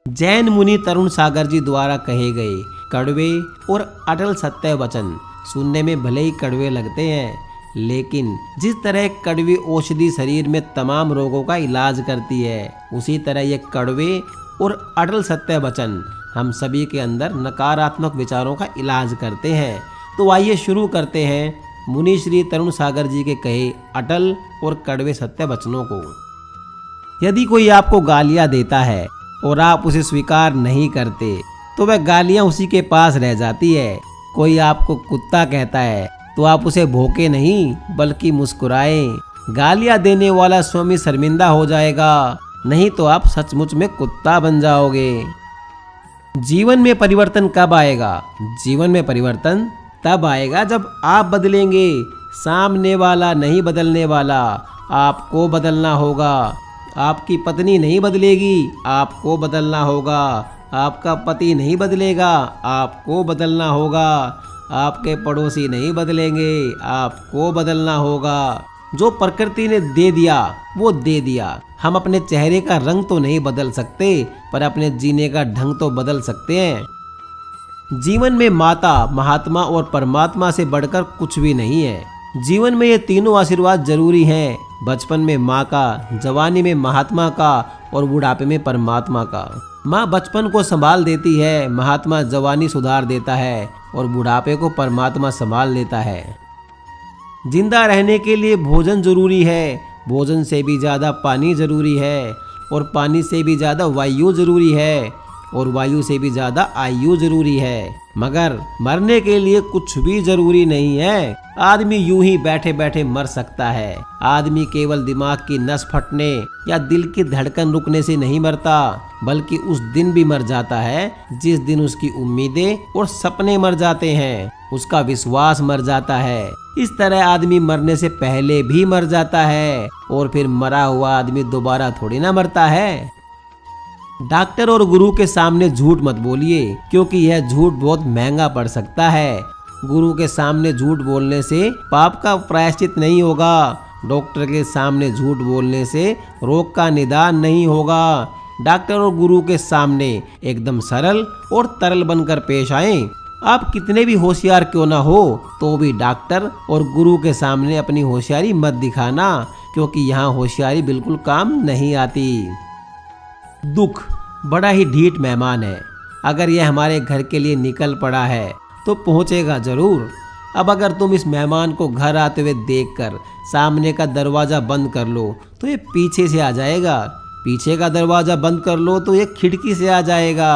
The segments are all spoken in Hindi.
जैन मुनि तरुण सागर जी द्वारा कहे गए कड़वे और अटल सत्य वचन सुनने में भले ही कड़वे लगते हैं, लेकिन जिस तरह कड़वी औषधि शरीर में तमाम रोगों का इलाज करती है, उसी तरह ये कड़वे और अटल सत्य वचन हम सभी के अंदर नकारात्मक विचारों का इलाज करते हैं। तो आइए शुरू करते हैं मुनि श्री तरुण सागर जी के कहे अटल और कड़वे सत्य वचनों को। यदि कोई आपको गालियां देता है और आप उसे स्वीकार नहीं करते तो वह गालियां उसी के पास रह जाती है। कोई आपको कुत्ता कहता है तो आप उसे भौंके नहीं बल्कि मुस्कुराएं। गालियां देने वाला स्वयं ही शर्मिंदा हो जाएगा, नहीं तो आप सचमुच में कुत्ता बन जाओगे। जीवन में परिवर्तन कब आएगा? जीवन में परिवर्तन तब आएगा जब आप बदलेंगे। सामने वाला नहीं बदलने वाला, आपको बदलना होगा। आपकी पत्नी नहीं बदलेगी, आपको बदलना होगा। आपका पति नहीं बदलेगा, आपको बदलना होगा। आपके पड़ोसी नहीं बदलेंगे, आपको बदलना होगा। जो प्रकृति ने दे दिया वो दे दिया। हम अपने चेहरे का रंग तो नहीं बदल सकते, पर अपने जीने का ढंग तो बदल सकते हैं। जीवन में माता, महात्मा और परमात्मा से बढ़कर कुछ भी नहीं है। जीवन में ये तीनों आशीर्वाद जरूरी हैं। बचपन में माँ का, जवानी में महात्मा का और बुढ़ापे में परमात्मा का। माँ बचपन को संभाल देती है, महात्मा जवानी सुधार देता है और बुढ़ापे को परमात्मा संभाल लेता है। जिंदा रहने के लिए भोजन जरूरी है, भोजन से भी ज़्यादा पानी जरूरी है और पानी से भी ज़्यादा वायु जरूरी है और वायु से भी ज़्यादा आयु जरूरी है। मगर मरने के लिए कुछ भी जरूरी नहीं है। आदमी यूं ही बैठे बैठे मर सकता है। आदमी केवल दिमाग की नस फटने या दिल की धड़कन रुकने से नहीं मरता, बल्कि उस दिन भी मर जाता है जिस दिन उसकी उम्मीदें और सपने मर जाते हैं, उसका विश्वास मर जाता है। इस तरह आदमी मरने से पहले भी मर जाता है और फिर मरा हुआ आदमी दोबारा थोड़ी ना मरता है। डॉक्टर और गुरु के सामने झूठ मत बोलिए, क्योंकि यह झूठ बहुत महंगा पड़ सकता है। गुरु के सामने झूठ बोलने से पाप का प्रायश्चित नहीं होगा। डॉक्टर के सामने झूठ बोलने से रोग का निदान नहीं होगा। डॉक्टर और गुरु के सामने एकदम सरल और तरल बनकर पेश आएं। आप कितने भी होशियार क्यों ना हो, तो भी डॉक्टर और गुरु के सामने अपनी होशियारी मत दिखाना, क्योंकि यहाँ होशियारी बिल्कुल काम नहीं आती। दुख बड़ा ही ढीठ मेहमान है। अगर यह हमारे घर के लिए निकल पड़ा है तो पहुंचेगा जरूर। अब अगर तुम इस मेहमान को घर आते हुए देखकर सामने का दरवाजा बंद कर लो तो ये पीछे से आ जाएगा। पीछे का दरवाजा बंद कर लो तो ये खिड़की से आ जाएगा।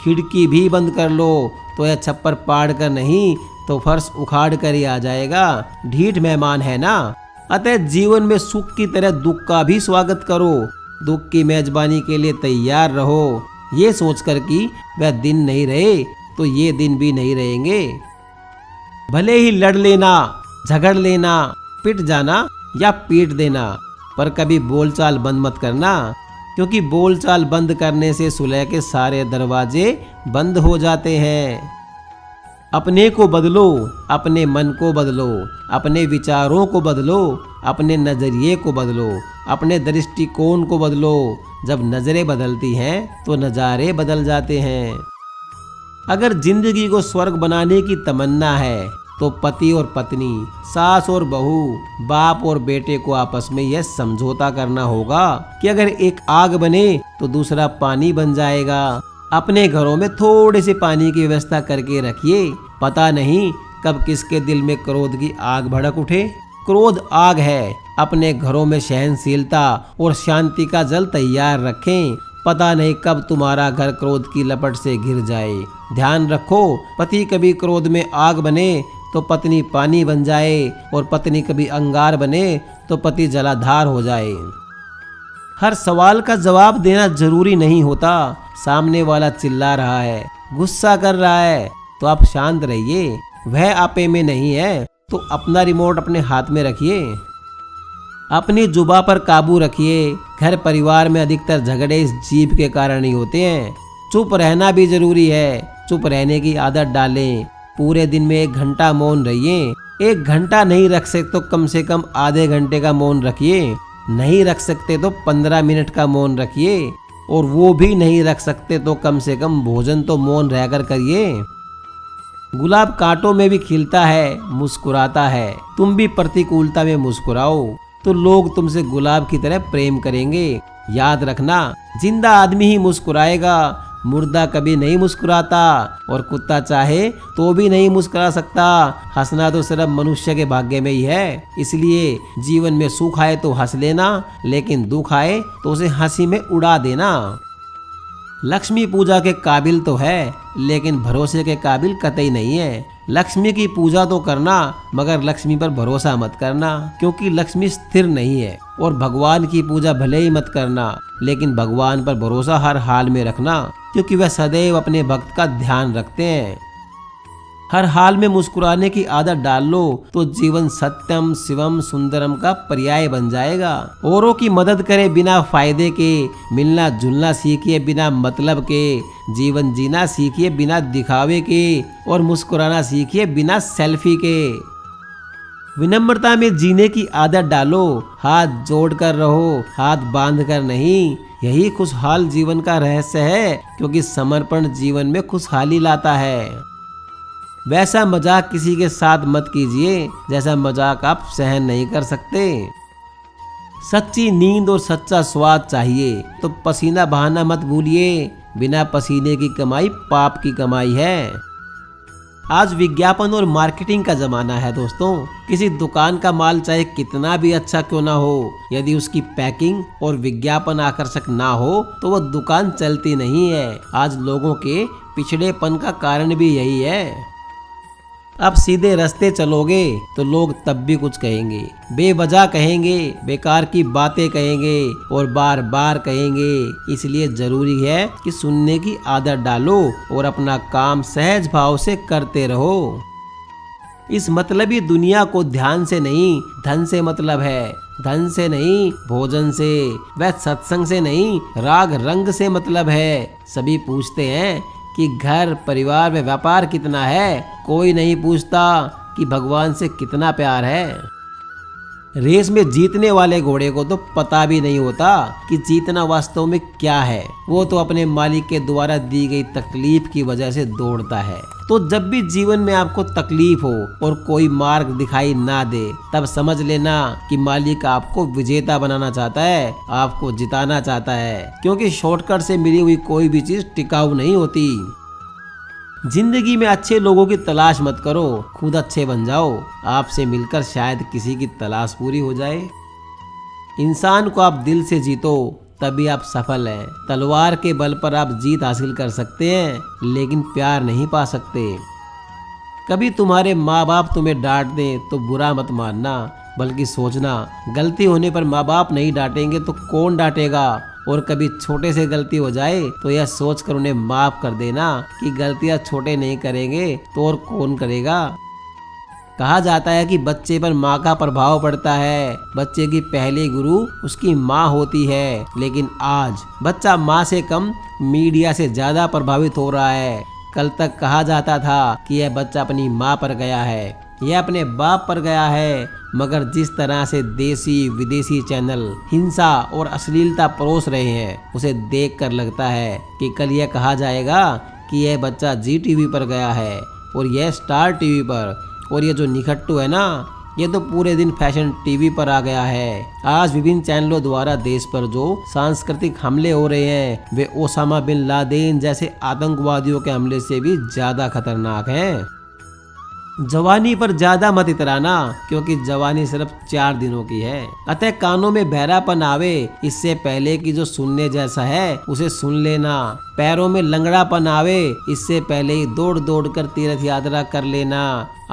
खिड़की भी बंद कर लो तो यह छप्पर पाड़ कर नहीं तो फर्श उखाड़ कर ही आ जाएगा। ढीठ मेहमान है ना। अतः जीवन में सुख की तरह दुख का भी स्वागत करो। दुख की मेजबानी के लिए तैयार रहो, ये सोचकर कि वह दिन नहीं रहे तो ये दिन भी नहीं रहेंगे। भले ही लड़ लेना, झगड़ लेना, पिट जाना या पीट देना, पर कभी बोलचाल बंद मत करना, क्योंकि बोलचाल बंद करने से सुलह के सारे दरवाजे बंद हो जाते हैं। अपने को बदलो, अपने मन को बदलो, अपने विचारों को बदलो, अपने नजरिए को बदलो, अपने दृष्टिकोण को बदलो। जब नजरें बदलती हैं तो नज़ारे बदल जाते हैं। अगर जिंदगी को स्वर्ग बनाने की तमन्ना है तो पति और पत्नी, सास और बहू, बाप और बेटे को आपस में यह समझौता करना होगा कि अगर एक आग बने तो दूसरा पानी बन जाएगा। अपने घरों में थोड़े से पानी की व्यवस्था करके रखिए। पता नहीं कब किसके दिल में क्रोध की आग भड़क उठे। क्रोध आग है। अपने घरों में सहनशीलता और शांति का जल तैयार रखें। पता नहीं कब तुम्हारा घर क्रोध की लपट से घिर जाए। ध्यान रखो, पति कभी क्रोध में आग बने तो पत्नी पानी बन जाए और पत्नी कभी अंगार बने तो पति जलाधार हो जाए। हर सवाल का जवाब देना जरूरी नहीं होता। सामने वाला चिल्ला रहा है, गुस्सा कर रहा है, तो आप शांत रहिए। वह आपे में नहीं है तो अपना रिमोट अपने हाथ में रखिए। अपनी जुबा पर काबू रखिए। घर परिवार में अधिकतर झगड़े इस जीभ के कारण ही होते हैं। चुप रहना भी जरूरी है। चुप रहने की आदत डालें। पूरे दिन में 1 घंटा मौन रहिए। 1 घंटा नहीं रख सकते तो कम से कम आधे घंटे का मौन रखिए। नहीं रख सकते तो 15 मिनट का मौन रखिए। और वो भी नहीं रख सकते तो कम से कम भोजन तो मौन रहकर करिए। गुलाब कांटों में भी खिलता है, मुस्कुराता है। तुम भी प्रतिकूलता में मुस्कुराओ तो लोग तुमसे गुलाब की तरह प्रेम करेंगे। याद रखना, जिंदा आदमी ही मुस्कुराएगा, मुर्दा कभी नहीं मुस्कुराता, और कुत्ता चाहे तो भी नहीं मुस्कुरा सकता। हंसना तो सिर्फ मनुष्य के भाग्य में ही है। इसलिए जीवन में सुख आए तो हंस लेना, लेकिन दुख आए तो उसे हंसी में उड़ा देना। लक्ष्मी पूजा के काबिल तो है, लेकिन भरोसे के काबिल कतई नहीं है। लक्ष्मी की पूजा तो करना, मगर लक्ष्मी पर भरोसा मत करना, क्योंकि लक्ष्मी स्थिर नहीं है। और भगवान की पूजा भले ही मत करना, लेकिन भगवान पर भरोसा हर हाल में रखना, क्योंकि वह सदैव अपने भक्त का ध्यान रखते हैं। हर हाल में मुस्कुराने की आदत डाल लो तो जीवन सत्यम शिवम सुंदरम का पर्याय बन जाएगा। औरों की मदद करे बिना फायदे के, मिलना जुलना सीखिए बिना मतलब के, जीवन जीना सीखिए बिना दिखावे के, और मुस्कुराना सीखिए बिना सेल्फी के। विनम्रता में जीने की आदत डालो, हाथ जोड़कर रहो, हाथ बांध कर नहीं। यही खुशहाल जीवन का रहस्य है, क्योंकि समर्पण जीवन में खुशहाली लाता है। वैसा मजाक किसी के साथ मत कीजिए जैसा मजाक आप सहन नहीं कर सकते। सच्ची नींद और सच्चा स्वाद चाहिए तो पसीना बहाना मत भूलिए। बिना पसीने की कमाई पाप की कमाई है। आज विज्ञापन और मार्केटिंग का जमाना है दोस्तों। किसी दुकान का माल चाहे कितना भी अच्छा क्यों ना हो, यदि उसकी पैकिंग और विज्ञापन आकर्षक ना हो तो वह दुकान चलती नहीं है। आज लोगों के पिछड़ेपन का कारण भी यही है। अब सीधे रास्ते चलोगे तो लोग तब भी कुछ कहेंगे, बेवजह कहेंगे, बेकार की बातें कहेंगे और बार बार कहेंगे। इसलिए जरूरी है कि सुनने की आदत डालो और अपना काम सहज भाव से करते रहो। इस मतलबी दुनिया को ध्यान से नहीं, धन से मतलब है। धन से नहीं, भोजन से, वह सत्संग से नहीं, राग रंग से मतलब है। सभी पूछते हैं कि घर परिवार में व्यापार कितना है, कोई नहीं पूछता कि भगवान से कितना प्यार है। रेस में जीतने वाले घोड़े को तो पता भी नहीं होता कि जीतना वास्तव में क्या है। वो तो अपने मालिक के द्वारा दी गई तकलीफ की वजह से दौड़ता है। तो जब भी जीवन में आपको तकलीफ हो और कोई मार्ग दिखाई ना दे, तब समझ लेना कि मालिक आपको विजेता बनाना चाहता है, आपको जिताना चाहता है। क्योंकि शॉर्टकट से मिली हुई कोई भी चीज टिकाऊ नहीं होती। जिंदगी में अच्छे लोगों की तलाश मत करो, खुद अच्छे बन जाओ। आपसे मिलकर शायद किसी की तलाश पूरी हो जाए। इंसान को आप दिल से जीतो तभी आप सफल हैं। तलवार के बल पर आप जीत हासिल कर सकते हैं, लेकिन प्यार नहीं पा सकते। कभी तुम्हारे माँ बाप तुम्हें डांट दें तो बुरा मत मानना, बल्कि सोचना गलती होने पर माँ बाप नहीं डांटेंगे तो कौन डांटेगा। और कभी छोटे से गलती हो जाए तो यह सोचकर उन्हें माफ कर देना कि गलतियां छोटे नहीं करेंगे तो और कौन करेगा। कहा जाता है कि बच्चे पर माँ का प्रभाव पड़ता है। बच्चे की पहली गुरु उसकी माँ होती है, लेकिन आज बच्चा माँ से कम मीडिया से ज्यादा प्रभावित हो रहा है। कल तक कहा जाता था कि यह बच्चा अपनी माँ पर गया है, यह अपने बाप पर गया है, मगर जिस तरह से देसी विदेशी चैनल हिंसा और अश्लीलता परोस रहे हैं, उसे देखकर लगता है कि कल यह कहा जाएगा कि यह बच्चा जी टीवी पर गया है और यह स्टार टीवी पर, और ये जो निखट्टू है ना, ये तो पूरे दिन फैशन टीवी पर आ गया है। आज विभिन्न चैनलों द्वारा देश पर जो सांस्कृतिक हमले हो रहे हैं, वे ओसामा बिन लादेन जैसे आतंकवादियों के हमले से भी ज्यादा खतरनाक हैं। जवानी पर ज्यादा मत इतराना, क्योंकि जवानी सिर्फ 4 दिनों की है। अतः कानों में बहरापन आवे इससे पहले कि जो सुनने जैसा है उसे सुन लेना। पैरों में लंगड़ापन आवे इससे पहले ही दौड़ दौड़ कर तीर्थ यात्रा कर लेना।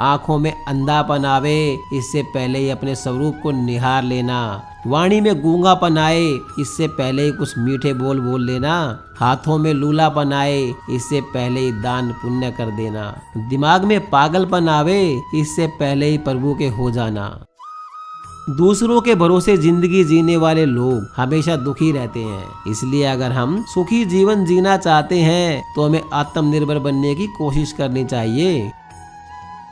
आंखों में अंधापन आवे इससे पहले ही अपने स्वरूप को निहार लेना। वाणी में गूंगापन आए इससे पहले ही कुछ मीठे बोल बोल लेना। हाथों में लूलापन आए इससे पहले ही दान पुण्य कर देना। दिमाग में पागलपन आवे इससे पहले ही प्रभु के हो जाना। दूसरों के भरोसे जिंदगी जीने वाले लोग हमेशा दुखी रहते हैं। इसलिए अगर हम सुखी जीवन जीना चाहते हैं तो हमें आत्मनिर्भर बनने की कोशिश करनी चाहिए।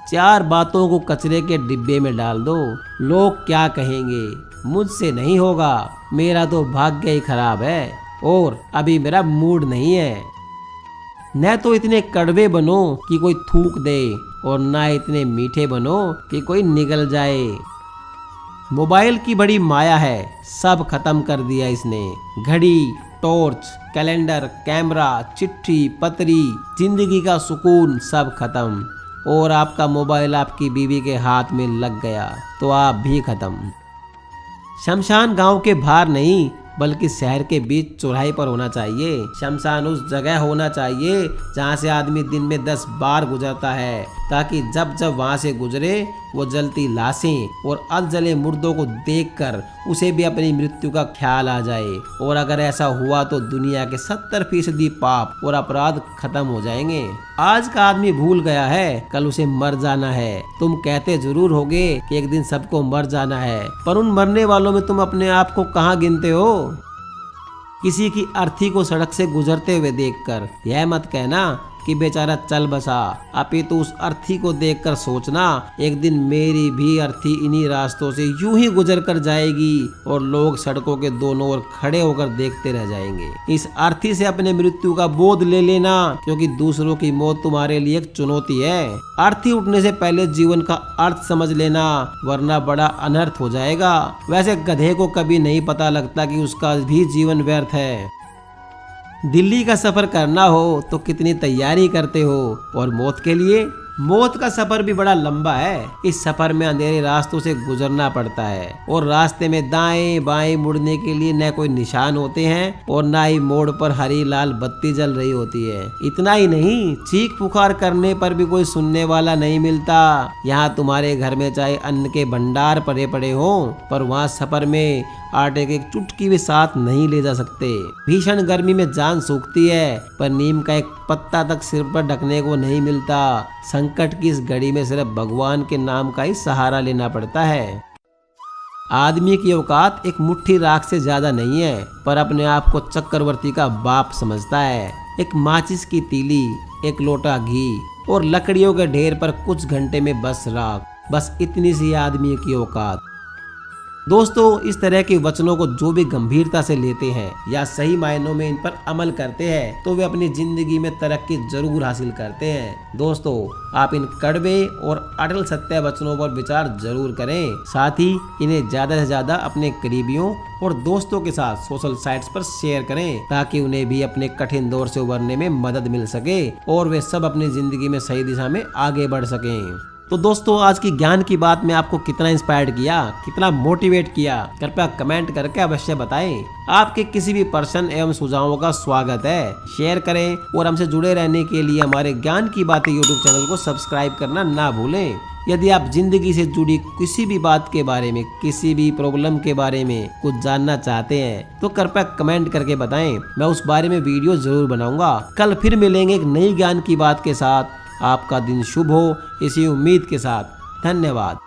4 बातों को कचरे के डिब्बे में डाल दो। लोग क्या कहेंगे, मुझसे नहीं होगा, मेरा तो भाग्य ही खराब है, और अभी मेरा मूड नहीं है। न तो इतने कड़वे बनो कि कोई थूक दे और ना इतने मीठे बनो कि कोई निगल जाए। मोबाइल की बड़ी माया है, सब खत्म कर दिया इसने। घड़ी, टॉर्च, कैलेंडर, कैमरा, चिट्ठी, पत्री, जिंदगी का सुकून सब खत्म। और आपका मोबाइल आपकी बीवी के हाथ में लग गया तो आप भी खत्म। शमशान गांव के बाहर नहीं बल्कि शहर के बीच चौराहे पर होना चाहिए। शमशान उस जगह होना चाहिए जहाँ से आदमी दिन में 10 बार गुजरता है, ताकि जब जब वहाँ से गुजरे वो जलती लाशें और अधजले मुर्दों को देखकर उसे भी अपनी मृत्यु का ख्याल आ जाए। और अगर ऐसा हुआ तो दुनिया के 70% पाप और अपराध खत्म हो जाएंगे। आज का आदमी भूल गया है, कल उसे मर जाना है। तुम कहते जरूर होगे कि एक दिन सबको मर जाना है, पर उन मरने वालों में तुम अपने आप को कहाँ गिनते हो? किसी की अर्थी को सड़क से गुजरते हुए देखकर यह मत कहना कि बेचारा चल बसा, अपितु उस अर्थी को देखकर सोचना एक दिन मेरी भी अर्थी इन्हीं रास्तों से यूं ही गुजर कर जाएगी और लोग सड़कों के दोनों ओर खड़े होकर देखते रह जाएंगे। इस अर्थी से अपने मृत्यु का बोध ले लेना, क्योंकि दूसरों की मौत तुम्हारे लिए एक चुनौती है। अर्थी उठने से पहले जीवन का अर्थ समझ लेना, वरना बड़ा अनर्थ हो जाएगा। वैसे गधे को कभी नहीं पता लगता कि उसका भी जीवन व्यर्थ है। दिल्ली का सफर करना हो तो कितनी तैयारी करते हो, और मौत के लिए? मौत का सफर भी बड़ा लंबा है। इस सफर में अंधेरे रास्तों से गुजरना पड़ता है और रास्ते में दाएं बाएं मुड़ने के लिए न कोई निशान होते हैं और न ही मोड़ पर हरी लाल बत्ती जल रही होती है। इतना ही नहीं, चीख पुकार करने पर भी कोई सुनने वाला नहीं मिलता। यहाँ तुम्हारे घर में चाहे अन्न के भंडार पड़े पड़े हों, पर वहाँ सफर में आटे की एक चुटकी भी साथ नहीं ले जा सकते। भीषण गर्मी में जान सूखती है, पर नीम का एक पत्ता तक सिर पर ढकने को नहीं मिलता। संकट की इस घड़ी में सिर्फ भगवान के नाम का ही सहारा लेना पड़ता है। आदमी की औकात एक मुट्ठी राख से ज्यादा नहीं है, पर अपने आप को चक्रवर्ती का बाप समझता है। एक माचिस की तीली, एक लोटा घी और लकड़ियों के ढेर पर कुछ घंटे में बस राख, बस इतनी सी आदमी की औकात। दोस्तों, इस तरह के वचनों को जो भी गंभीरता से लेते हैं या सही मायनों में इन पर अमल करते हैं तो वे अपनी जिंदगी में तरक्की जरूर हासिल करते हैं। दोस्तों, आप इन कड़वे और अटल सत्य वचनों पर विचार जरूर करें। साथ ही इन्हें ज्यादा से ज्यादा अपने करीबियों और दोस्तों के साथ सोशल साइट्स पर शेयर करें, ताकि उन्हें भी अपने कठिन दौर से उबरने में मदद मिल सके और वे सब अपनी जिंदगी में सही दिशा में आगे बढ़ सकें। तो दोस्तों, आज की ज्ञान की बात में आपको कितना इंस्पायर्ड किया, कितना मोटिवेट किया, कृपया कमेंट करके अवश्य बताएं। आपके किसी भी प्रश्न एवं सुझावों का स्वागत है। शेयर करें और हमसे जुड़े रहने के लिए हमारे ज्ञान की बातें यूट्यूब चैनल को सब्सक्राइब करना ना भूलें। यदि आप जिंदगी से जुड़ी किसी भी बात के बारे में, किसी भी प्रॉब्लम के बारे में कुछ जानना चाहते हैं तो कृपया कमेंट करके बताएं। मैं उस बारे में वीडियो जरूर बनाऊंगा। कल फिर मिलेंगे एक नई ज्ञान की बात के साथ। आपका दिन शुभ हो, इसी उम्मीद के साथ। धन्यवाद।